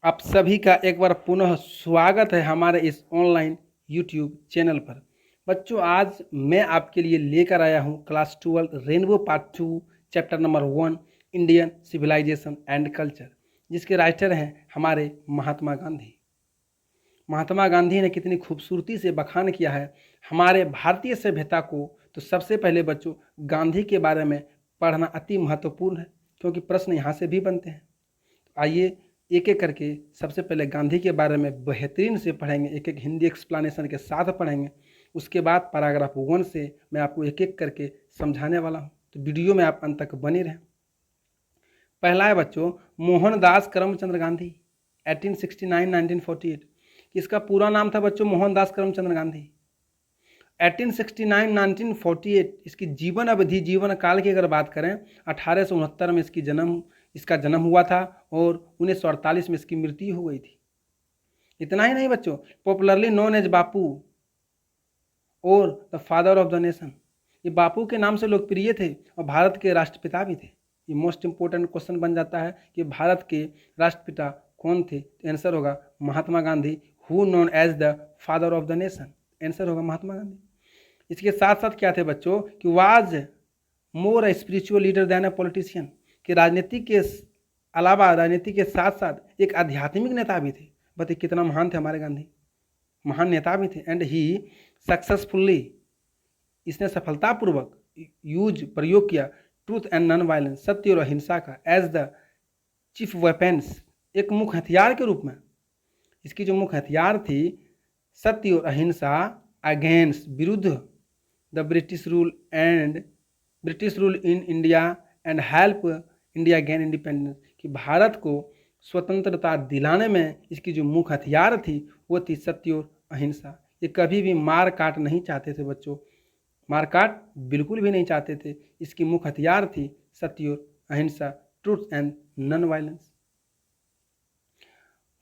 आप सभी का एक बार पुनः स्वागत है हमारे इस ऑनलाइन यूट्यूब चैनल पर। बच्चों, आज मैं आपके लिए लेकर आया हूँ class 12 rainbow part 2 chapter number 1 Indian civilisation and culture, जिसके राइटर हैं हमारे महात्मा गांधी। महात्मा गांधी ने कितनी खूबसूरती से बखान किया है हमारे भारतीय सभ्यता को। तो सबसे पहले बच्चों, गांधी के बारे में पढ़ना अति महत्वपूर्ण है, क्योंकि प्रश्न यहाँ से भी बनते हैं। आइए एक एक करके सबसे पहले गांधी के बारे में बेहतरीन से पढ़ेंगे, एक एक हिंदी एक्सप्लेनेशन के साथ पढ़ेंगे। उसके बाद पैराग्राफ 1 से मैं आपको एक एक करके समझाने वाला हूँ, तो वीडियो में आप अंत तक बने रहें। पहला है बच्चों, मोहनदास करमचंद गांधी 1869-1948। इसका पूरा नाम था बच्चों मोहनदास करमचंद गांधी। 1869-1948 इसकी जीवन अवधि, जीवन काल की अगर बात करें, 1869 में इसका जन्म हुआ था और 1948 में इसकी मृत्यु हो गई थी। इतना ही नहीं बच्चों, पॉपुलरली नोन एज बापू और the father of the nation, ये बापू के नाम से लोकप्रिय थे और भारत के राष्ट्रपिता भी थे। ये मोस्ट इंपोर्टेंट क्वेश्चन बन जाता है कि भारत के राष्ट्रपिता कौन थे, तो आंसर होगा Mahatma Gandhi. Who known as the father of the nation, answer होगा महात्मा गांधी। इसके साथ साथ क्या थे बच्चों कि was more a spiritual leader than a politician, कि राजनीति के अलावा, राजनीति के साथ साथ एक आध्यात्मिक नेता भी थे। बताइए कितना महान थे हमारे गांधी, महान नेता भी थे। एंड ही सक्सेसफुली, इसने सफलतापूर्वक प्रयोग किया ट्रूथ एंड नॉन वायलेंस, सत्य और अहिंसा का, एज द चीफ वेपन्स, एक मुख्य हथियार के रूप में। इसकी जो मुख्य हथियार थी सत्य और अहिंसा, अगेंस्ट, विरुद्ध the British rule in India and help India gain independence, कि भारत को स्वतंत्रता दिलाने में इसकी जो मुख्य हथियार थी वो थी सत्य और अहिंसा। ये कभी भी मार काट नहीं चाहते थे बच्चों, मार काट बिल्कुल भी नहीं चाहते थे। इसकी मुख्य हथियार थी सत्य और अहिंसा, truth and non violence.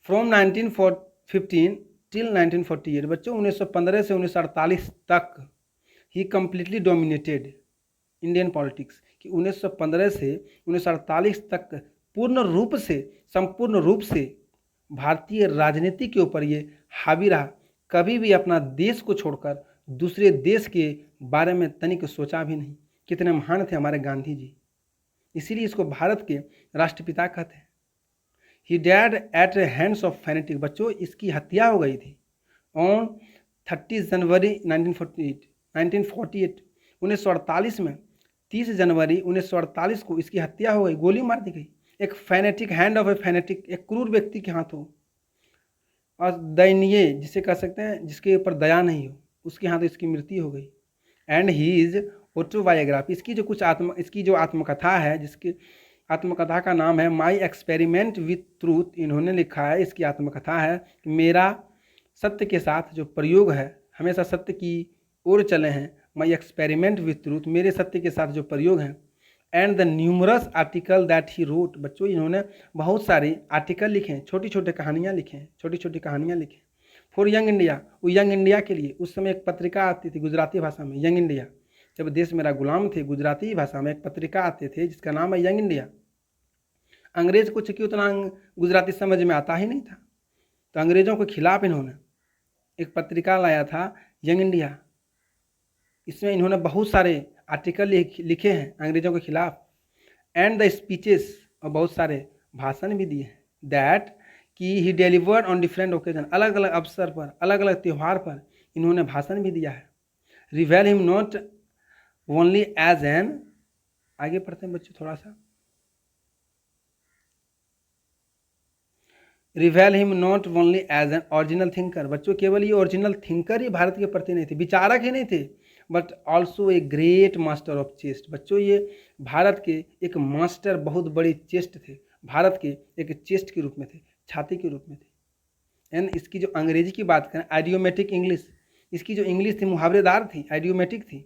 From 1915 till 1948, बच्चों 1915 से 1948 तक ही कंप्लीटली डोमिनेटेड इंडियन पॉलिटिक्स, कि 1915 से 1948 तक संपूर्ण रूप से भारतीय राजनीति के ऊपर ये हावी रहा। कभी भी अपना देश को छोड़कर दूसरे देश के बारे में तनिक सोचा भी नहीं। कितने महान थे हमारे गांधी जी, इसीलिए इसको भारत के राष्ट्रपिता कहते हैं। He died at hands of fanatic, बच्चों इसकी हत्या हो गई थी ऑन 30 जनवरी 1948, 1948 में 30 जनवरी 1948 को इसकी हत्या हो गई, गोली मार दी गई। एक fanatic, hand of A fanatic, एक क्रूर व्यक्ति के हाथों, और दयनीय जिसे कह सकते हैं, जिसके ऊपर दया नहीं हो, उसके हाथों इसकी मृत्यु हो गई। एंड ही इज ऑटोबायोग्राफी, इसकी जो आत्मकथा है, जिसकी आत्मकथा का नाम है माई एक्सपेरिमेंट विथ ट्रूथ, इन्होंने लिखा है, इसकी आत्मकथा है कि मेरा सत्य के साथ जो प्रयोग है, हमेशा सत्य की ओर चले हैं, माई एक्सपेरिमेंट विथ ट्रूथ, मेरे सत्य के साथ जो प्रयोग हैं। And the numerous article that he wrote, बच्चों इन्होंने बहुत सारे आर्टिकल लिखे हैं, छोटी छोटी कहानियाँ लिखे फॉर यंग इंडिया, वो यंग इंडिया के लिए। उस समय एक पत्रिका आती थी गुजराती भाषा में, यंग इंडिया। जब देश मेरा गुलाम थे, गुजराती भाषा में एक पत्रिका आते थे जिसका नाम है यंग इंडिया। अंग्रेज को चूंकि उतना गुजराती समझ में आता ही नहीं था, तो अंग्रेजों के खिलाफ इन्होंने एक पत्रिका लाया था यंग इंडिया। इसमें इन्होंने बहुत सारे आर्टिकल लिखे हैं अंग्रेजों के खिलाफ, एंड द स्पीचेस, और बहुत सारे भाषण भी दिए हैं। दैट कि ही डिलीवर्ड ऑन डिफरेंट ओकेजन, अलग अलग अवसर पर, अलग अलग त्यौहार पर इन्होंने भाषण भी दिया है। Reveal him not only as an, आगे पढ़ते हैं बच्चों थोड़ा सा। Reveal him not only as an original thinker, बच्चों केवल ये ओरिजिनल थिंकर ही भारत के प्रति नहीं थे, विचारक ही नहीं थे, but also a great master of chest. बच्चों ये भारत के एक मास्टर, बहुत बड़े चेस्ट थे, भारत के एक चेस्ट के रूप में थे, छाती के रूप में थे। एंड इसकी जो अंग्रेजी की बात करें, आइडियोमेटिक इंग्लिश, इसकी जो इंग्लिश थी मुहावरेदार थी, आइडियोमेटिक थी।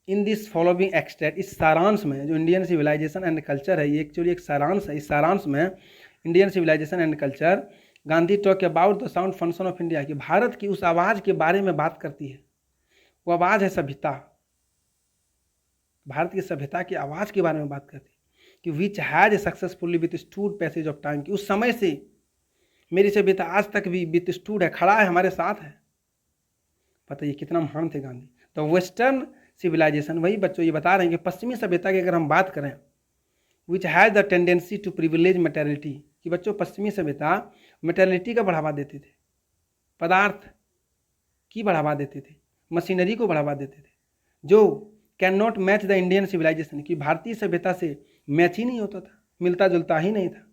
इन दिस फॉलोइंग एक्सट्रैक्ट, इस सारांश में, जो इंडियन सिविलाइजेशन एंड कल्चर है, ये एक्चुअली एक सारांश है। इस सारांश में Indian civilisation and culture, Gandhi talk about the sound function of India, कि भारत की उस आवाज़ के बारे में बात करती है। वो आवाज़ है सभ्यता, भारत की सभ्यता की आवाज़ के बारे में बात करती है, कि which has successfully with stood passage of time, कि उस समय से मेरी सभ्यता आज तक भी विथस्टूड है, खड़ा है, हमारे साथ है। पता ये कितना महान थे गांधी। तो वेस्टर्न सिविलाइजेशन, वही बच्चों ये बता रहे हैं कि पश्चिमी सभ्यता की अगर हम बात करें, which has the tendency to privilege materiality, कि बच्चों पश्चिमी सभ्यता मटेरियलिटी का बढ़ावा देते थे, पदार्थ की बढ़ावा देते थे, मशीनरी को बढ़ावा देते थे, जो can not match the Indian civilisation, कि भारतीय सभ्यता से मैच ही नहीं होता था, मिलता जुलता ही नहीं था।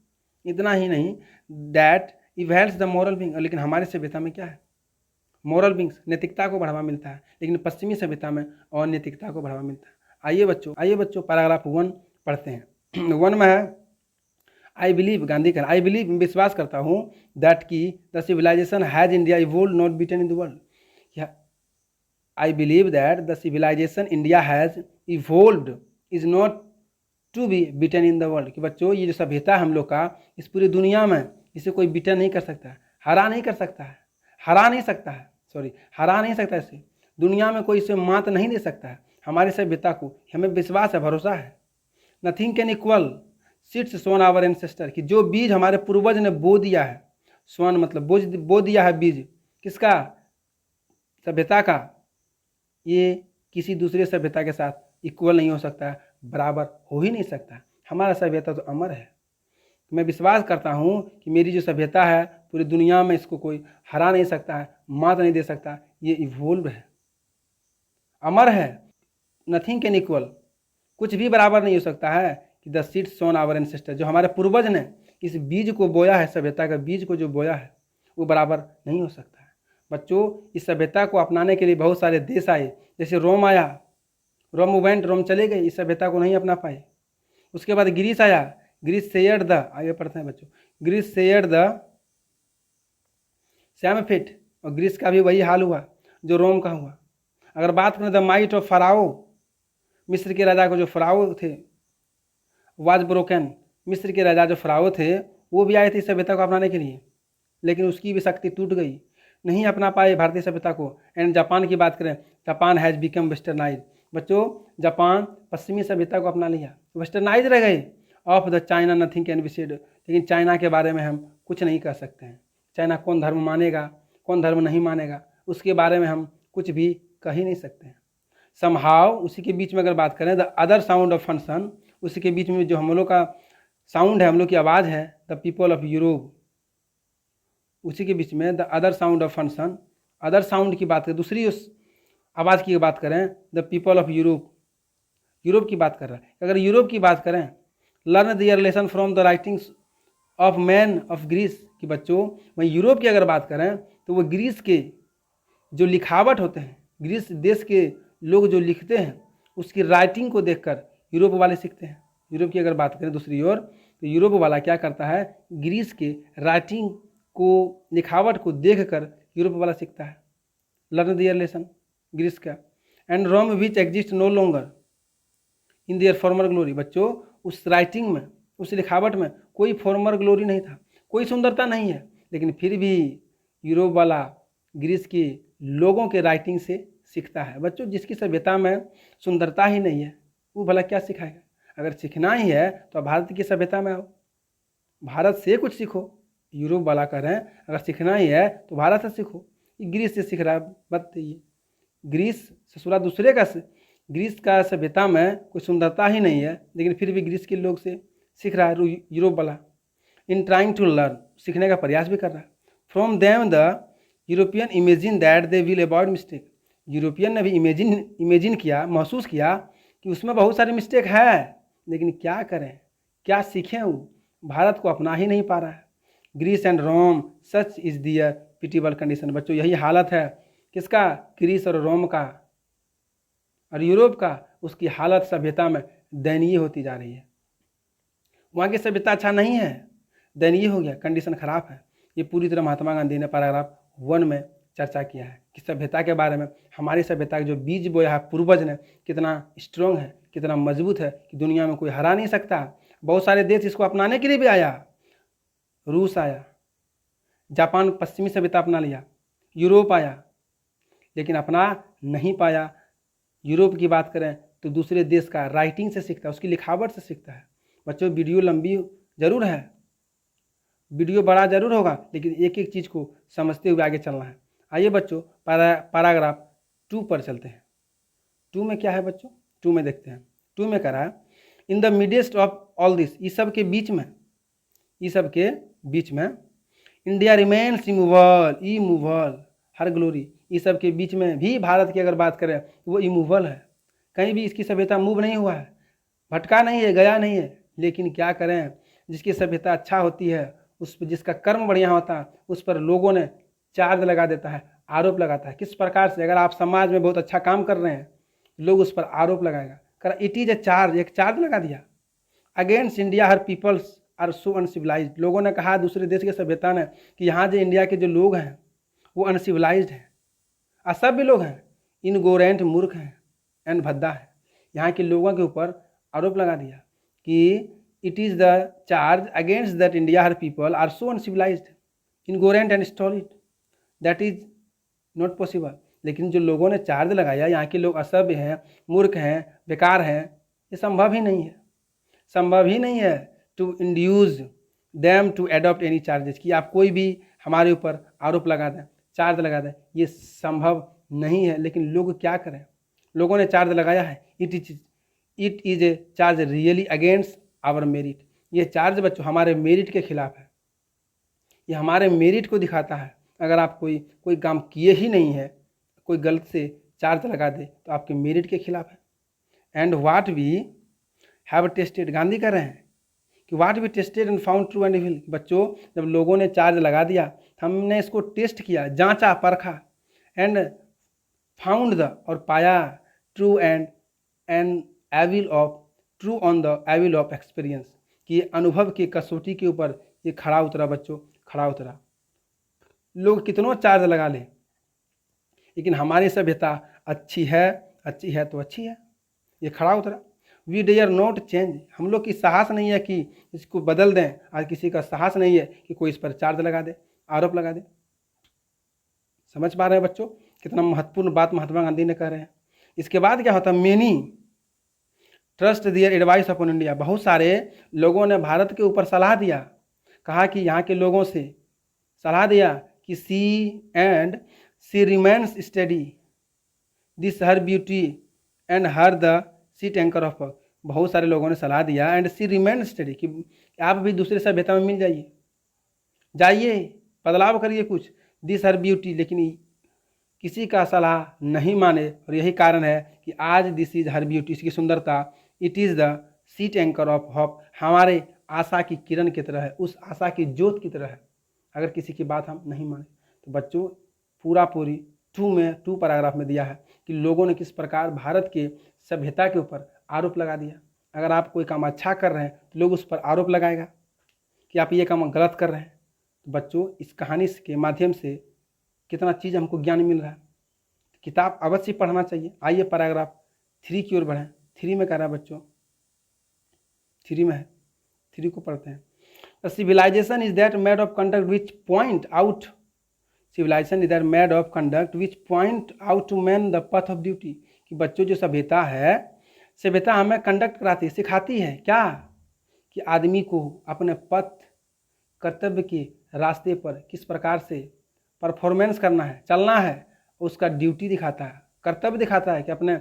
इतना ही नहीं, दैट इवेल्स द मॉरल बीइंग, लेकिन हमारे सभ्यता में क्या है, मॉरल बींग्स, नैतिकता को बढ़ावा मिलता है, लेकिन पश्चिमी सभ्यता में और नैतिकता को बढ़ावा मिलता है। आइए बच्चों पैराग्राफ 1 पढ़ते हैं। 1 में है आई बिलीव, गांधी का आई बिलीव, विश्वास करता हूँ, दैट की the civilisation has India evolve not beaten in the world. I believe that the civilisation India has evolved is not to be beaten in the world, कि बच्चों ये जो सभ्यता है हम लोग का, इस पूरी दुनिया में इसे कोई बीटन नहीं कर सकता है, हरा नहीं कर सकता है, हरा नहीं सकता इसे, दुनिया में कोई इसे मात नहीं दे सकता है। हमारी सभ्यता को हमें विश्वास है, भरोसा है। Nothing can equal seeds sown our ancestor, कि जो बीज हमारे पूर्वज ने बो दिया है, सोन मतलब बो दिया है बीज, किसका, सभ्यता का, ये किसी दूसरे सभ्यता के साथ इक्वल नहीं हो सकता, बराबर हो ही नहीं सकता। हमारा सभ्यता तो अमर है। मैं विश्वास करता हूँ कि मेरी जो सभ्यता है पूरी दुनिया में इसको कोई हरा नहीं सकता है, मात नहीं दे सकता, ये इवोल्व है, अमर है। नथिंग कैन इक्वल, कुछ भी बराबर नहीं हो सकता है कि the seeds sown our ancestor, जो हमारे पूर्वज ने इस बीज को बोया है, सभ्यता का बीज को जो बोया है, वो बराबर नहीं हो सकता है। बच्चों इस सभ्यता को अपनाने के लिए बहुत सारे देश आए, जैसे रोम आया, रोम मूवमेंट, रोम चले गए, इस सभ्यता को नहीं अपना पाए। उसके बाद ग्रीस आया, ग्रीस शेयर्ड द, आगे पढ़ते हैं बच्चों, Greece shared the same fate, और ग्रीस का भी वही हाल हुआ जो रोम का हुआ। अगर बात करें द माइट ऑफ फराओ, मिस्र के राजा को जो फराओ थे, वाज ब्रोकन, मिस्र के राजा जो फराओ थे वो भी आए थे सभ्यता को अपनाने के लिए, लेकिन उसकी भी शक्ति टूट गई, नहीं अपना पाए भारतीय सभ्यता को। एंड जापान की बात करें, जापान हैज़ बिकम वेस्टर्नाइज, बच्चों जापान पश्चिमी सभ्यता को अपना लिया, वेस्टर्नाइज रह गए। Of the China nothing can be said, लेकिन चाइना के बारे में हम कुछ नहीं कर सकते हैं। चाइना कौन धर्म मानेगा, कौन धर्म नहीं मानेगा, उसके बारे में हम कुछ भी कह ही नहीं सकते हैं। समहाउ, उसी के बीच में अगर बात करें, the other sound of function, उसी के बीच में जो हम लोग का साउंड है, हम लोग की आवाज़ है, द पीपल ऑफ यूरोप, उसी के बीच में the other sound of function, other sound की बात करें, दूसरी उस आवाज़ की बात करें, the people of Europe, Europe की बात कर रहा है। अगर यूरोप की बात करें, learn their lesson from the writings of man of Greece, कि बच्चों वहीं यूरोप की अगर बात करें तो वो ग्रीस के जो लिखावट होते हैं, ग्रीस देश के लोग जो लिखते हैं उसकी राइटिंग को देखकर यूरोप वाले सीखते हैं। यूरोप की अगर बात करें दूसरी ओर, तो यूरोप वाला क्या करता है, ग्रीस के राइटिंग को, लिखावट को देखकर यूरोप वाला सीखता है। लर्न दियर लेसन ग्रीस का। And Rome which exist no longer in their former glory, बच्चों उस राइटिंग में, उस लिखावट में कोई फॉर्मर ग्लोरी नहीं था, कोई सुंदरता नहीं है, लेकिन फिर भी यूरोप वाला ग्रीस के लोगों के राइटिंग से सीखता है। बच्चों जिसकी सभ्यता में सुंदरता ही नहीं है वो भला क्या सिखाएगा। अगर सीखना ही है तो भारत की सभ्यता में आओ, भारत से कुछ सीखो। यूरोप वाला कह रहे हैं अगर सीखना ही है तो भारत से सीखो, ग्रीस से सीख रहा है। बताइए, ग्रीस ससुरा दूसरे का, ग्रीस का सभ्यता में कोई सुंदरता ही नहीं है, लेकिन फिर भी ग्रीस के लोग से सीख रहा है यूरोप वाला। इन ट्राइंग टू लर्न, सीखने का प्रयास भी कर रहा है। From them the European imagine that they will avoid mistake, European ने भी इमेजिन किया, महसूस किया कि उसमें बहुत सारे मिस्टेक है, लेकिन क्या करें, क्या सीखें, वो भारत को अपना ही नहीं पा रहा है। Greece and Rome such is their pitiable condition, बच्चों यही हालत है किसका, ग्रीस और रोम का और यूरोप का, उसकी हालत सभ्यता में दयनीय होती जा रही है। वहाँ की सभ्यता अच्छा नहीं है, दयनीय हो गया, कंडीशन खराब है। ये पूरी तरह महात्मा गांधी ने पैराग्राफ 1 में चर्चा किया है कि सभ्यता के बारे में, हमारी सभ्यता के जो बीज बोया है पूर्वज ने, कितना स्ट्रॉन्ग है, कितना मजबूत है कि दुनिया में कोई हरा नहीं सकता। बहुत सारे देश इसको अपनाने के लिए भी आया, रूस आया, जापान पश्चिमी सभ्यता अपना लिया, यूरोप आया, लेकिन अपना नहीं पाया। यूरोप की बात करें तो दूसरे देश का राइटिंग से सीखता है, उसकी लिखावट से सीखता है। बच्चों वीडियो लंबी ज़रूर है, वीडियो बड़ा जरूर होगा लेकिन एक एक चीज़ को समझते हुए आगे चलना है। आइए बच्चों पैराग्राफ 2 पर चलते हैं। 2 में क्या है बच्चों, 2 में देखते हैं। 2 में कह रहा है in the midst of all this, इस सब के बीच में इंडिया रिमेन्स इमूवल हर ग्लोरी, इस सब के बीच में भी भारत की अगर बात करें वो इमूवल है, कहीं भी इसकी सभ्यता मूव नहीं हुआ है, भटका नहीं है, गया नहीं है। लेकिन क्या करें, जिसकी सभ्यता अच्छा होती है, उस पर जिसका कर्म बढ़िया होता है, उस पर लोगों ने चार्ज लगा देता है, आरोप लगाता है। किस प्रकार से, अगर आप समाज में बहुत अच्छा काम कर रहे हैं लोग उस पर आरोप लगाएगा, कर इट इज़ ए चार्ज, एक चार्ज लगा दिया against India her peoples are so uncivilised. लोगों ने कहा दूसरे देश के सभ्यता ने कि यहाँ जो इंडिया के जो लोग हैं वो अनसिविलाइज्ड हैं, असभ्य लोग हैं, इनगोरेंट मूर्ख हैं, एंड भद्दा है। यहाँ के लोगों के ऊपर आरोप लगा दिया कि it is the charge against that India her people are so uncivilised, ignorant and stolid, that is not possible. लेकिन जो लोगों ने चार्ज लगाया यहाँ के लोग असभ्य हैं, मूर्ख हैं, बेकार हैं, ये संभव ही नहीं है, संभव ही नहीं है to induce them to adopt any charges, कि आप कोई भी हमारे ऊपर आरोप लगा दें, चार्ज लगा दें, ये संभव नहीं है। लेकिन लोग क्या करें, लोगों ने चार्ज लगाया है, it is a charge really against our merit. ये चार्ज बच्चों हमारे मेरिट के खिलाफ है, ये हमारे मेरिट को दिखाता है। अगर आप कोई काम किए ही नहीं है, कोई गलत से चार्ज लगा दे तो आपके मेरिट के खिलाफ है। And what we have tested, Gandhi कह रहे हैं कि what we tested and found true and evil. बच्चों जब लोगों ने चार्ज लगा दिया, हमने इसको टेस्ट किया, जांचा परखा, एंड फाउंड द, और पाया, true and evil of, true on the evil of experience, कि अनुभव की कसौटी के ऊपर ये खड़ा उतरा बच्चों, खड़ा उतरा। लोग कितनों चार्ज लगा लें, लेकिन हमारी सभ्यता अच्छी है तो अच्छी है, ये खड़ा उतरा। वी डेयर नॉट चेंज, हम लोग की साहस नहीं है कि इसको बदल दें, आज किसी का साहस नहीं है कि कोई इस पर चार्ज लगा दे, आरोप लगा दे। समझ पा रहे हैं बच्चों कितना महत्वपूर्ण बात महात्मा गांधी ने कह रहे हैं। इसके बाद क्या होता है, मेनी ट्रस्ट दियर एडवाइस अपॉन इंडिया, बहुत सारे लोगों ने भारत के ऊपर सलाह दिया, कहा कि यहाँ के लोगों से सलाह दिया कि she remains study this her beauty and her the seat anchor of, बहुत सारे लोगों ने सलाह दिया, एंड शी रिमेन स्टडी, कि आप भी दूसरे सभ्यता में मिल जाइए, बदलाव करिए कुछ, दिस हर ब्यूटी, लेकिन किसी का सलाह नहीं माने। और यही कारण है कि आज दिस इज हर ब्यूटी, इसकी सुंदरता, it is the seat anchor of hope, हमारे आशा की किरण की तरह है, उस आशा की ज्योत की तरह है, अगर किसी की बात हम नहीं माने। तो बच्चों पूरी 2 पैराग्राफ में दिया है कि लोगों ने किस प्रकार भारत के सभ्यता के ऊपर आरोप लगा दिया। अगर आप कोई काम अच्छा कर रहे हैं तो लोग उस पर आरोप लगाएगा कि आप ये काम गलत कर रहे हैं। तो बच्चों इस कहानी के माध्यम से कितना चीज़ हमको ज्ञान मिल रहा है, किताब अवश्य पढ़ना चाहिए। आइए पैराग्राफ 3 की ओर बढ़ें। 3 में कह रहा है बच्चों, 3 में है, 3 को पढ़ते हैं। Civilisation is that mode of conduct which point out, civilisation is that mode of conduct which point out to man the path of duty, कि बच्चों जो सभ्यता है, सभ्यता हमें कंडक्ट कराती है, सिखाती है क्या, कि आदमी को अपने पथ कर्तव्य के रास्ते पर किस प्रकार से परफॉर्मेंस करना है, चलना है, उसका ड्यूटी दिखाता है, कर्तव्य दिखाता है कि अपने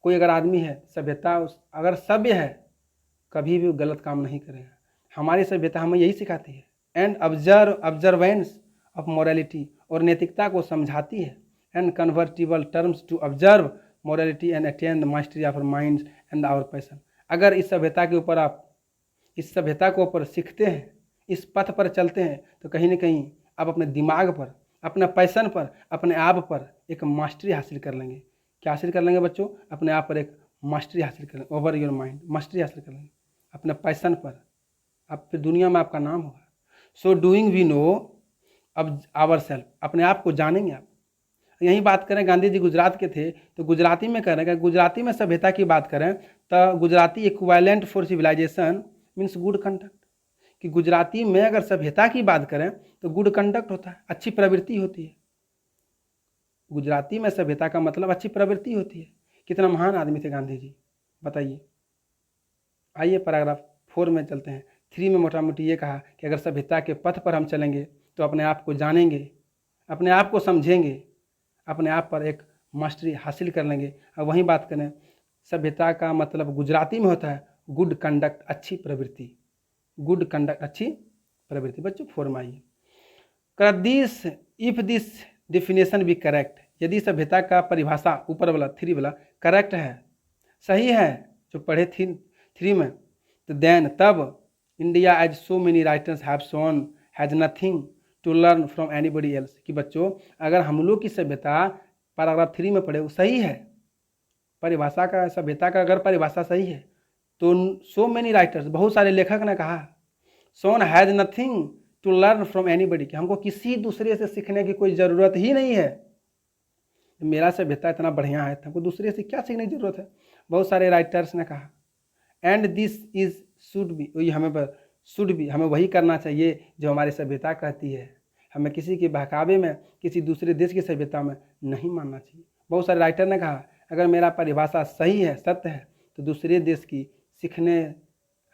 कोई अगर आदमी है, सभ्यता अगर सभ्य है, कभी भी गलत काम नहीं करेगा। हमारी सभ्यता हमें यही सिखाती है। एंड ऑब्जर्वेंस ऑफ मोरालिटी, और नैतिकता को समझाती है। And convertible terms to observe morality and attain the mastery of our minds and our passion. अगर इस सभ्यता के ऊपर आप इस सभ्यता को ऊपर सीखते हैं, इस पथ पर चलते हैं, तो कहीं ना कहीं आप अपने दिमाग पर, अपने पैशन पर, अपने आप पर एक मास्टरी हासिल कर लेंगे। क्या हासिल कर लेंगे बच्चों, अपने आप पर एक मास्टरी हासिल कर लेंगे, ओवर योर माइंड मास्टरी हासिल कर लेंगे अपने पैशन पर, आप फिर दुनिया में आपका नाम होगा। सो डूइंग वी नो अब आवर सेल्फ, अपने आप को जानेंगे आप। यही बात करें, गांधी जी गुजरात के थे तो गुजराती में कह रहे हैं, गुजराती में सभ्यता की बात करें तो Gujarati equivalent for civilisation means good conduct, कि गुजराती में अगर सभ्यता की बात करें तो गुड कंडक्ट होता है, अच्छी प्रवृत्ति होती है। गुजराती में सभ्यता का मतलब अच्छी प्रवृत्ति होती है। कितना महान आदमी थे गांधी जी, बताइए। आइए पैराग्राफ 4 में चलते हैं। 3 में मोटा मोटी ये कहा कि अगर सभ्यता के पथ पर हम चलेंगे तो अपने आप को जानेंगे, अपने आप को समझेंगे, अपने आप पर एक मास्टरी हासिल कर लेंगे। और वहीं बात करें, सभ्यता का मतलब गुजराती में होता है गुड कंडक्ट, अच्छी प्रवृत्ति, गुड कंडक्ट, अच्छी प्रवृत्ति। बच्चों 4 में आइए, कर दिस इफ दिस डिफिनेशन भी करेक्ट, यदि सभ्यता का परिभाषा ऊपर वाला 3 वाला करेक्ट है, सही है, जो पढ़े 3 में, तो देन तब India as so many writers have shown has nothing to learn from anybody else, कि बच्चों अगर हम लोग की सभ्यता पैराग्राफ 3 में पढ़े वो सही है, परिभाषा का, सभ्यता का अगर परिभाषा सही है, तो सो मेनी राइटर्स, बहुत सारे लेखक ने कहा, shown has nothing to learn from anybody, कि हमको किसी दूसरे से सीखने की कोई ज़रूरत ही नहीं है। मेरा सभ्यता इतना बढ़िया है, हमको दूसरे से क्या सीखने की ज़रूरत है, बहुत सारे राइटर्स ने कहा। And this is should be, वही हमें शुड बी, हमें वही करना चाहिए जो हमारी सभ्यता कहती है, हमें किसी के बहकावे में, किसी दूसरे देश की सभ्यता में नहीं मानना चाहिए। बहुत सारे राइटर ने कहा अगर मेरा परिभाषा सही है, सत्य है, तो दूसरे देश की सीखने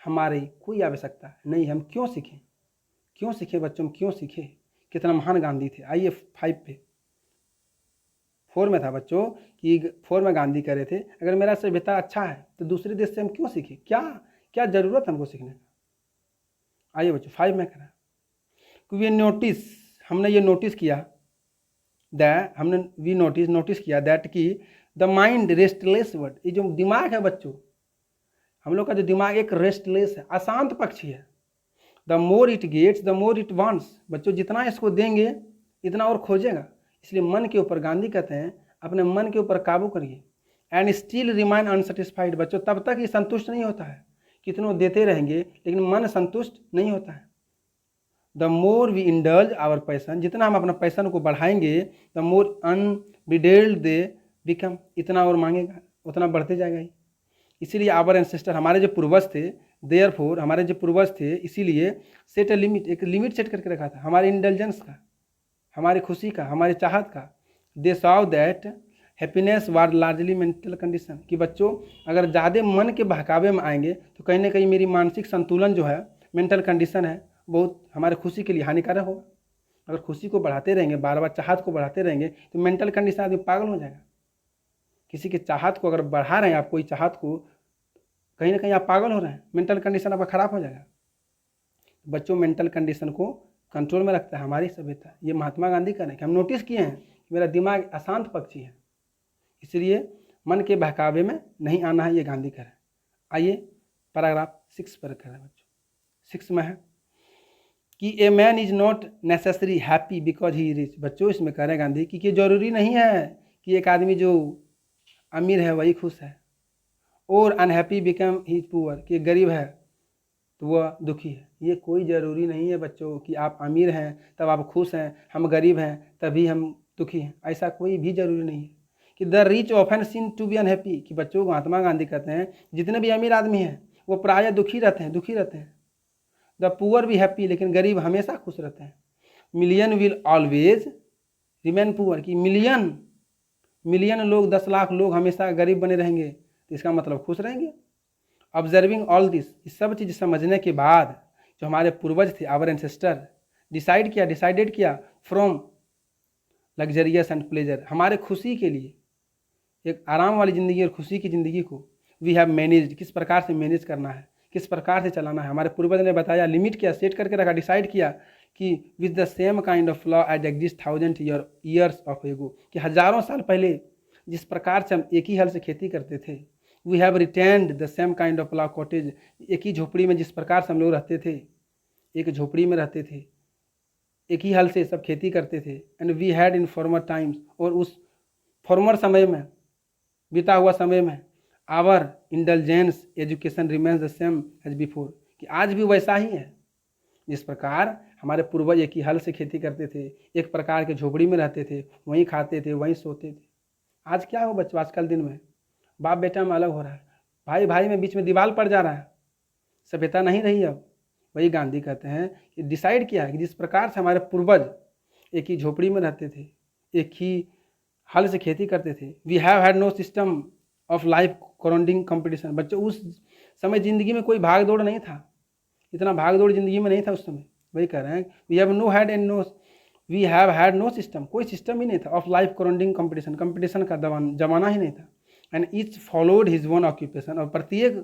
हमारी कोई आवश्यकता नहीं, हम क्यों सीखें, क्यों सीखें बच्चों, क्यों सीखें। कितना महान गांधी थे। आइए 5 पे, 4 में था बच्चों कि 4 में गांधी कह रहे थे अगर मेरा सभ्यता अच्छा है तो दूसरे देश से हम क्यों सीखें, क्या क्या ज़रूरत हमको सीखने का। आइए बच्चों 5 में करा, वी नोटिस, हमने ये नोटिस किया, हमने वी नोटिस किया दैट कि द माइंड रेस्टलेस वर्ड, ये जो दिमाग है बच्चों, हम लोग का जो दिमाग एक रेस्टलेस है, अशांत पक्षी है। The more it gets the more it wants, बच्चों जितना इसको देंगे इतना और खोजेगा, इसलिए मन के ऊपर, गांधी कहते हैं अपने मन के ऊपर काबू करिए। एंड स्टिल रिमाइन अनसेटिस्फाइड, बच्चों तब तक ये संतुष्ट नहीं होता है, कितनों देते रहेंगे लेकिन मन संतुष्ट नहीं होता है। The more we indulge our passion, जितना हम अपना पैसन को बढ़ाएंगे, द मोर अनबिडेल्ड दे बिकम, इतना और मांगेगा उतना बढ़ते जाएगा ही। इसीलिए आवर एंसेस्टर, हमारे जो पूर्वज थे, देयरफॉर हमारे जो पूर्वज थे, इसीलिए सेट अ लिमिट, एक लिमिट सेट करके रखा था हमारे इंटेलिजेंस का, हमारी खुशी का, हमारी चाहत का। दे saw that happiness was largely mental condition, कि बच्चों अगर ज़्यादा मन के बहकावे में आएंगे तो कहीं ना कहीं मेरी मानसिक संतुलन जो है, मेंटल कंडीशन है, बहुत हमारे खुशी के लिए हानिकारक होगा। अगर खुशी को बढ़ाते रहेंगे, बार बार चाहत को बढ़ाते रहेंगे, तो मेंटल कंडीशन आदमी पागल हो जाएगा। किसी की चाहत को अगर बढ़ा रहे हैं आप, कोई चाहत को, कहीं ना कहीं आप पागल हो रहे हैं, मेंटल कंडीशन आपका खराब हो जाएगा। बच्चों मेंटल कंडीशन को कंट्रोल में रखता है हमारी सभ्यता। ये महात्मा गांधी का नहीं, कि हम नोटिस किए हैं कि मेरा दिमाग अशांत पक्षी है, इसलिए मन के बहकावे में नहीं आना है, ये गांधी कह रहे हैं। आइए पैराग्राफ 6 पर कह रहे हैं बच्चों, 6 में है कि a man is not necessary happy because he rich. बच्चों इसमें कह रहे हैं गांधी कि ये जरूरी नहीं है कि एक आदमी जो अमीर है वही खुश है, और अनहैप्पी बिकम ही पुअर, कि गरीब है तो वह दुखी है। ये कोई ज़रूरी नहीं है बच्चों कि आप अमीर हैं तब आप खुश हैं, हम गरीब हैं तभी हम दुखी हैं, ऐसा कोई भी ज़रूरी नहीं है। कि the rich often seen to be unhappy, कि बच्चों महात्मा गांधी कहते हैं जितने भी अमीर आदमी हैं वो प्रायः दुखी रहते हैं। द पुअर भी हैप्पी, लेकिन गरीब हमेशा खुश रहते हैं। Million will always remain poor, कि मिलियन लोग, 10 लाख लोग हमेशा गरीब बने रहेंगे, तो इसका मतलब खुश रहेंगे। ऑब्जर्विंग ऑल दिस, इस सब चीज़ समझने के बाद जो हमारे पूर्वज थे, आवर एंसेस्टर, डिसाइडेड किया फ्रॉम लग्जरियस एंड प्लेजर, हमारे खुशी के लिए, एक आराम वाली ज़िंदगी और खुशी की ज़िंदगी को वी हैव मैनेज्ड, किस प्रकार से मैनेज करना है, किस प्रकार से चलाना है। हमारे पूर्वज ने बताया, लिमिट किया, सेट करके रखा, डिसाइड किया कि with the same kind of law as exist 1000 years of ago, कि हज़ारों साल पहले जिस प्रकार से हम एक ही हल से खेती करते थे, we have retained the same kind of law cottage, एक ही झोपड़ी में जिस प्रकार से हम लोग रहते थे, एक झोपड़ी में रहते थे, एक ही हल से सब खेती करते थे। And we had in former times, और उस फॉर्मर समय में, बीता हुआ समय में, our indulgence education remains the same as before, कि आज भी वैसा ही है जिस प्रकार हमारे पूर्वज एक ही हल से खेती करते थे, एक प्रकार के झोपड़ी में रहते थे, वहीं खाते थे, वहीं सोते थे। आज क्या हो बच्चों, आजकल दिन में बाप बेटा में अलग हो रहा है, भाई भाई में बीच में दीवार पड़ जा रहा है, सभ्यता नहीं रही अब। वही गांधी कहते हैं कि डिसाइड किया कि जिस प्रकार से हमारे पूर्वज एक ही झोपड़ी में रहते थे, एक ही हल से खेती करते थे, we have had no system of life corroding competition. बच्चों उस समय ज़िंदगी में कोई भाग दौड़ नहीं था, इतना भाग दौड़ ज़िंदगी में नहीं था उस समय। वही कह रहे हैं we have had no system, कोई सिस्टम ही नहीं था of life corresponding competition, competition का जमाना ही नहीं था। And each followed his one occupation, और प्रत्येक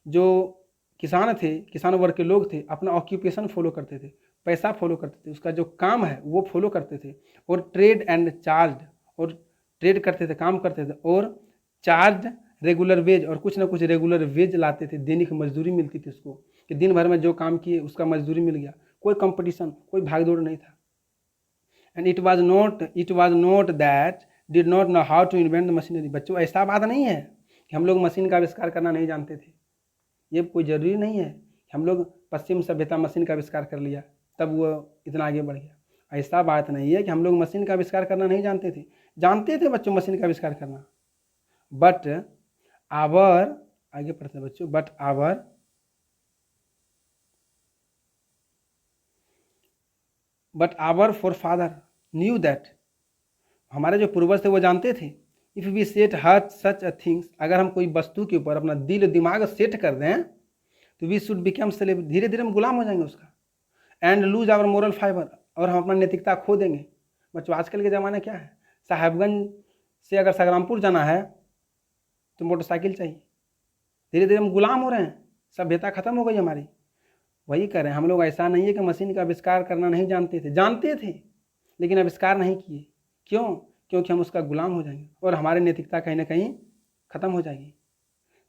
जो किसान थे, किसान वर्ग के लोग थे, अपना ऑक्यूपेशन फॉलो करते थे, पैसा फॉलो करते थे, उसका जो काम है वो फॉलो करते थे। और ट्रेड एंड चार्ज, और ट्रेड करते थे, काम करते थे, और चार्ज रेगुलर वेज, और कुछ ना कुछ रेगुलर वेज लाते थे, दैनिक मजदूरी मिलती थी उसको, कि दिन भर में जो काम किए उसका मजदूरी मिल गया। कोई कंपटीशन, कोई भागदौड़ नहीं था। And it was not that did not know how to invent the machinery. बच्चों ऐसा बात नहीं है कि हम लोग मशीन का आविष्कार करना नहीं जानते थे। ये कोई ज़रूरी नहीं है कि हम लोग पश्चिम सभ्यता मशीन का आविष्कार कर लिया तब वो इतना आगे बढ़ गया। ऐसा बात नहीं है कि हम लोग मशीन का आविष्कार करना नहीं जानते थे बच्चों मशीन का आविष्कार करना। बट आवर, आगे पढ़ते हैं बच्चों, but our forefather knew that, हमारे जो पूर्वज थे वो जानते थे, if we set her such a things, अगर हम कोई वस्तु के ऊपर अपना दिल दिमाग सेट कर दें तो वी शुड बिकम स्लेव, धीरे धीरे हम गुलाम हो जाएंगे उसका। And lose our moral fibre, और हम अपना नैतिकता खो देंगे। बच्चों आजकल के ज़माने क्या है, साहेबगंज से अगर संग्रामपुर जाना है तो मोटरसाइकिल चाहिए। धीरे धीरे हम गुलाम हो रहे हैं, सभ्यता खत्म हो गई हमारी। वही करें हम लोग, ऐसा नहीं है कि मशीन का आविष्कार करना नहीं जानते थे लेकिन आविष्कार नहीं किए। क्यों? क्योंकि हम उसका गुलाम हो जाएंगे और हमारी नैतिकता कहीं ना कहीं खत्म हो जाएगी।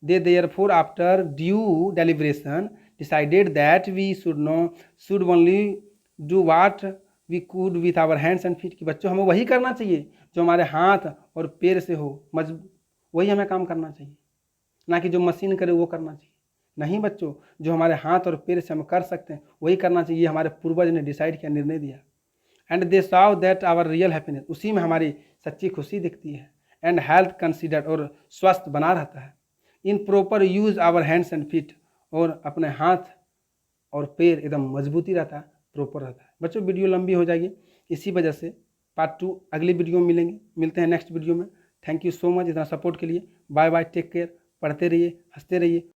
They therefore after due deliberation decided that we should only do what we could with our hands and feet, कि बच्चों हमें वही करना चाहिए जो हमारे हाथ और पैर से हो, वही हमें काम करना चाहिए, ना कि जो मशीन करे वो करना चाहिए। नहीं बच्चों, जो हमारे हाथ और पैर से हम कर सकते हैं वही करना चाहिए, हमारे पूर्वज ने डिसाइड किया, निर्णय दिया। And they saw that our real happiness, उसी में हमारी सच्ची खुशी दिखती है। एंड हेल्थ कंसिडर्ड, और स्वस्थ बना रहता है। In proper use our hands and feet, और अपने हाथ और पैर एकदम मजबूती रहता है, प्रॉपर रहता है। बच्चों वीडियो लंबी हो जाएगी, इसी वजह से पार्ट 2 अगली वीडियो में मिलते हैं नेक्स्ट वीडियो में। थैंक यू सो मच इतना सपोर्ट के लिए। बाय बाय, टेक केयर, पढ़ते रहिए, हंसते रहिए।